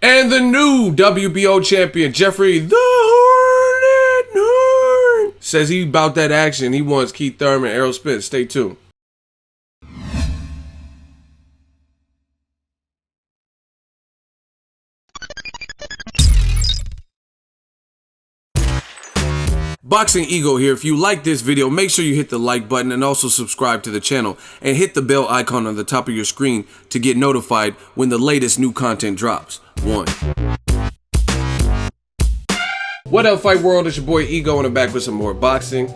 And the new WBO champion, Jeffrey the Hornet Horn, says he about that action. He wants Keith Thurman, Errol Spence. Stay tuned. Boxingego here. If you like this video, make sure you hit the like button and also subscribe to the channel and hit the bell icon on the top of your screen to get notified when the latest new content drops. What up, Fight World? It's your boy Ego and I'm back with some more boxing.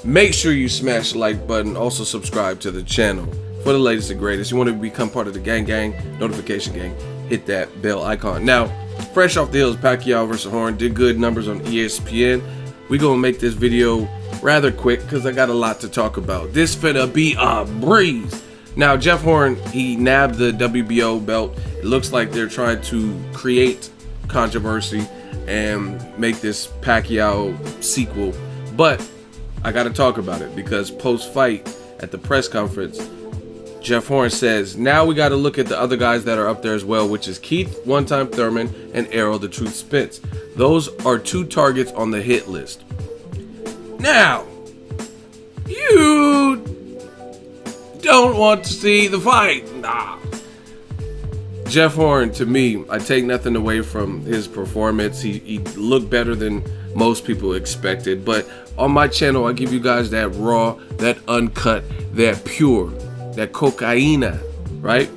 Make sure you smash the like button, also subscribe to the channel for the latest and greatest. You want to become part of the gang, notification gang, hit that bell icon. Now, fresh off the heels, PACQUIAO versus Horn did good numbers on ESPN. We gonna make this video rather quick because I got a lot to talk about. This finna be a breeze. Now, Jeff Horn, he nabbed the WBO belt. It looks like they're trying to create controversy and make this PACQUIAO sequel. But I gotta talk about it because post-fight at the press conference, Jeff Horn says, now we gotta look at the other guys that are up there as well, which is Keith, one-time Thurman, and Errol, the Truth Spence. Those are 2 targets on the hit list. Now, you don't want to see the fight. Nah. Jeff Horn, to me, I take nothing away from his performance. He looked better than most people expected. But on my channel, I give you guys that raw, that uncut, that pure, that cocaina, right?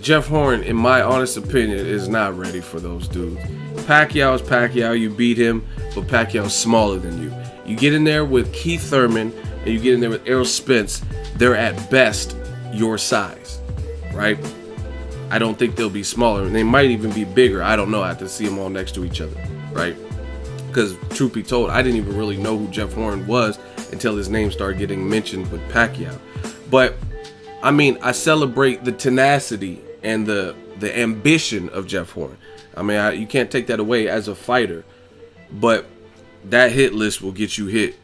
Jeff Horn, in my honest opinion, is not ready for those dudes. PACQUIAO is PACQUIAO. You beat him, but PACQUIAO's smaller than you. You get in there with Keith Thurman and you get in there with Errol Spence, they're at best your size, right? I don't think they'll be smaller. They might even be bigger. I don't know. I have to see them all next to each other, right? Because truth be told, I didn't even really know who Jeff Horn was until his name started getting mentioned with PACQUIAO. But I mean, I celebrate the tenacity and the ambition of Jeff Horn. I mean, you can't take that away as a fighter, but that hit list will get you hit.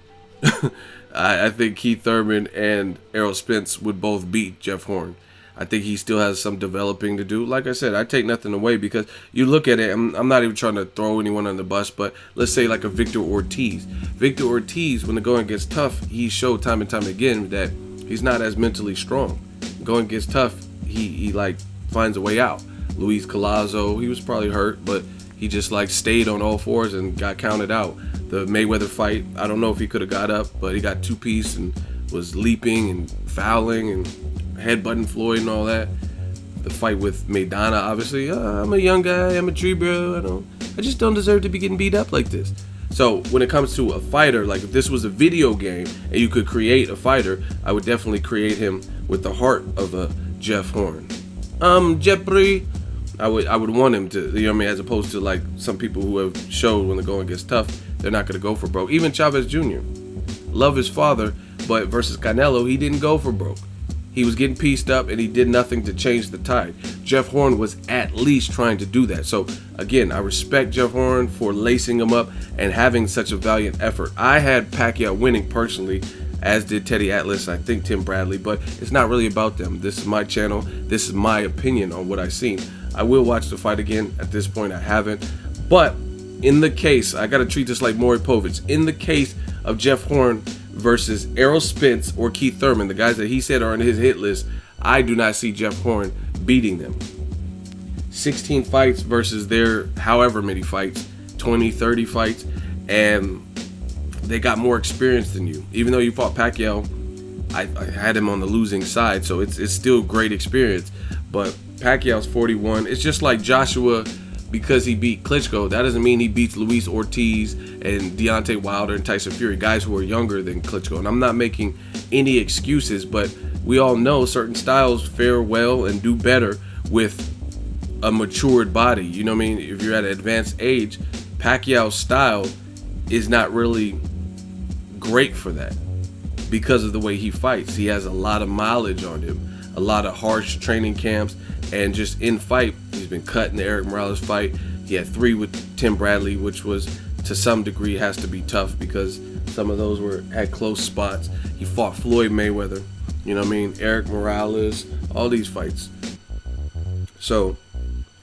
I think Keith Thurman and Errol Spence would both beat Jeff Horn. I think he still has some developing to do. Like I said, I take nothing away because you look at it, I'm not even trying to throw anyone on the bus, but let's say like a Victor Ortiz. Victor Ortiz, when the going gets tough, he showed time and time again that he's not as mentally strong. Going gets tough, he like finds a way out. Luis Collazo, he was probably hurt, but he just like stayed on all fours and got counted out. The Mayweather fight, I don't know if he could have got up, but he got 2-piece and was leaping and fouling and headbutting Floyd and all that. The fight with Maidana, obviously, I'm a young guy, I'm a tree bro, I just don't deserve to be getting beat up like this. So when it comes to a fighter, like if this was a video game and you could create a fighter, I would definitely create him with the heart of a Jeff Horn. Jeffrey, I would want him to, you know what I mean, as opposed to like some people who have showed when the going gets tough, they're not going to go for broke. Even Chavez Jr. Love his father, but versus Canelo, he didn't go for broke. He was getting pieced up and he did nothing to change the tide. Jeff Horn was at least trying to do that. So again, I respect Jeff Horn for lacing him up and having such a valiant effort. I had PACQUIAO winning personally, as did Teddy Atlas, I think Tim Bradley, but it's not really about them. This is my channel. This is my opinion on what I've seen. I will watch the fight again. At this point, I haven't. But in the case, I got to treat this like Maury Povich. In the case of Jeff Horn versus Errol Spence or Keith Thurman, the guys that he said are on his hit list, I do not see Jeff Horn beating them. 16 fights versus their however many fights, 20, 30 fights, and they got more experience than you. Even though you fought PACQUIAO, I had him on the losing side, so it's still great experience. But PACQUIAO's 41. It's just like Joshua, because he beat Klitschko, that doesn't mean he beats Luis Ortiz and Deontay Wilder and Tyson Fury, guys who are younger than Klitschko. And I'm not making any excuses, but we all know certain styles fare well and do better with a matured body. You know what I mean? If you're at an advanced age, PACQUIAO's style is not really great for that because of the way he fights. He has a lot of mileage on him, a lot of harsh training camps, and just in fight, he's been cut in the Eric Morales fight. He had 3 with Tim Bradley, which was to some degree has to be tough because some of those were at close spots. He fought Floyd Mayweather, you know what I mean? Eric Morales, all these fights. So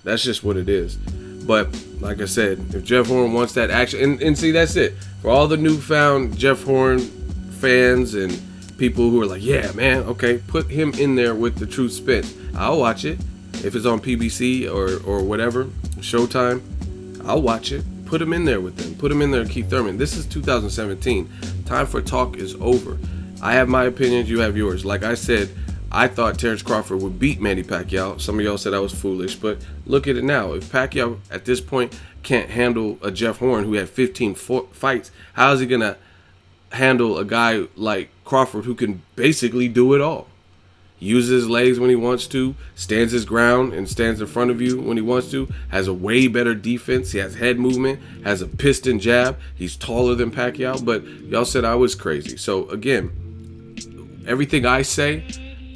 That's just what it is. But like I said, if Jeff Horn wants that action, and see, that's it. For all the newfound Jeff Horn fans and people who are like, yeah, man, okay, put him in there with the Truth Spence. I'll watch it. If it's on PBC or whatever, Showtime, I'll watch it. Put him in there with them. Put him in there with Keith Thurman. This is 2017. Time for talk is over. I have my opinions. You have yours. Like I said, I thought Terrence Crawford would beat Manny Pacquiao. Some of y'all said I was foolish, but look at it now. If Pacquiao at this point can't handle a Jeff Horn who had 15 fights, how is he going to handle a guy like Crawford who can basically do it all? Uses his legs when he wants to, stands his ground and stands in front of you when he wants to, has a way better defense, he has head movement, has a piston jab, he's taller than Pacquiao, but y'all said I was crazy. So again, everything I say,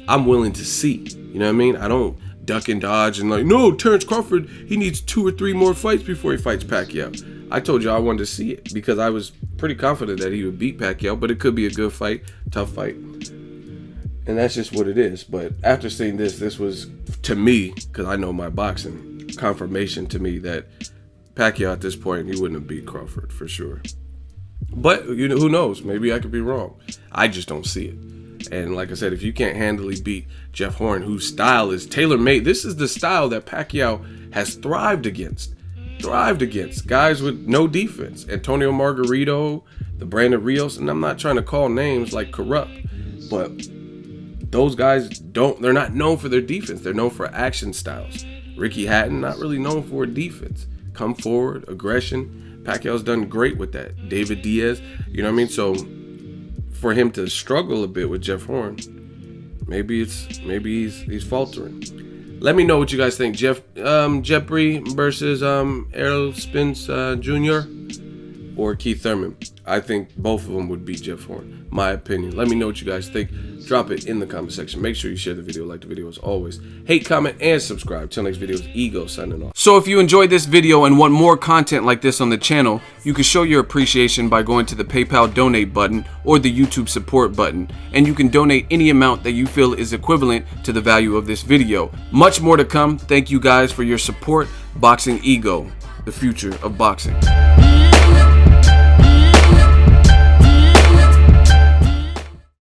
I'm willing to see. You know what I mean? I don't duck and dodge and like, no, Terrence Crawford, he needs 2 or 3 more fights before he fights Pacquiao. I told you I wanted to see it because I was pretty confident that he would beat Pacquiao, but it could be a good fight, tough fight. And that's just what it is. But after seeing this was, to me, because I know my boxing, confirmation to me that Pacquiao at this point, he wouldn't have beat Crawford for sure. But you know, who knows? Maybe I could be wrong. I just don't see it. And like I said, if you can't handily beat Jeff Horn, whose style is tailor-made, this is the style that Pacquiao has thrived against. Guys with no defense. Antonio Margarito, the Brandon Rios, and I'm not trying to call names like corrupt, but those guys they're not known for their defense. They're known for action styles. Ricky Hatton, not really known for defense. Come forward, aggression. Pacquiao's done great with that. David Diaz, you know what I mean? So for him to struggle a bit with Jeff Horn, maybe he's faltering. Let me know what you guys think. Jeffrey versus Errol Spence Jr. or Keith Thurman. I think both of them would beat Jeff Horn. My opinion. Let me know what you guys think. Drop it in the comment section. Make sure you share the video, like the video as always. Hate, comment, and subscribe. Till next video is Ego signing off. So if you enjoyed this video and want more content like this on the channel, you can show your appreciation by going to the PayPal donate button or the YouTube support button. And you can donate any amount that you feel is equivalent to the value of this video. Much more to come. Thank you guys for your support. Boxingego, the future of boxing.